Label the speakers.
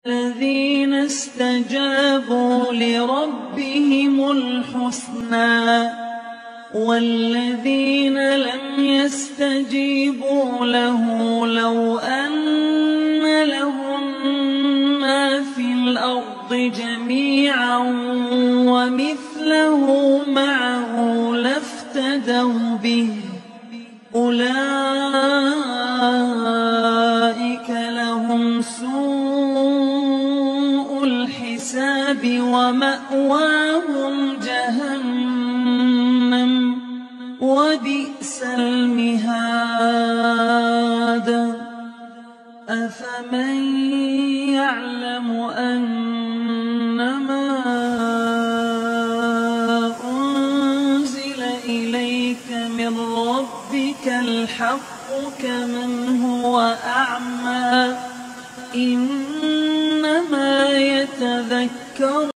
Speaker 1: الذين استجابوا لربهم الحسنى والذين لم يستجيبوا له لو أن لهم ما في الأرض جميعا ومثله معه لافتدوا به أولئك لهم سوء الحساب ومأواهم جهنم وبئس المهاد أفمن يعلم أنما أنزل إليك من ربك الحق كمن هو أعمى إنما يتذكر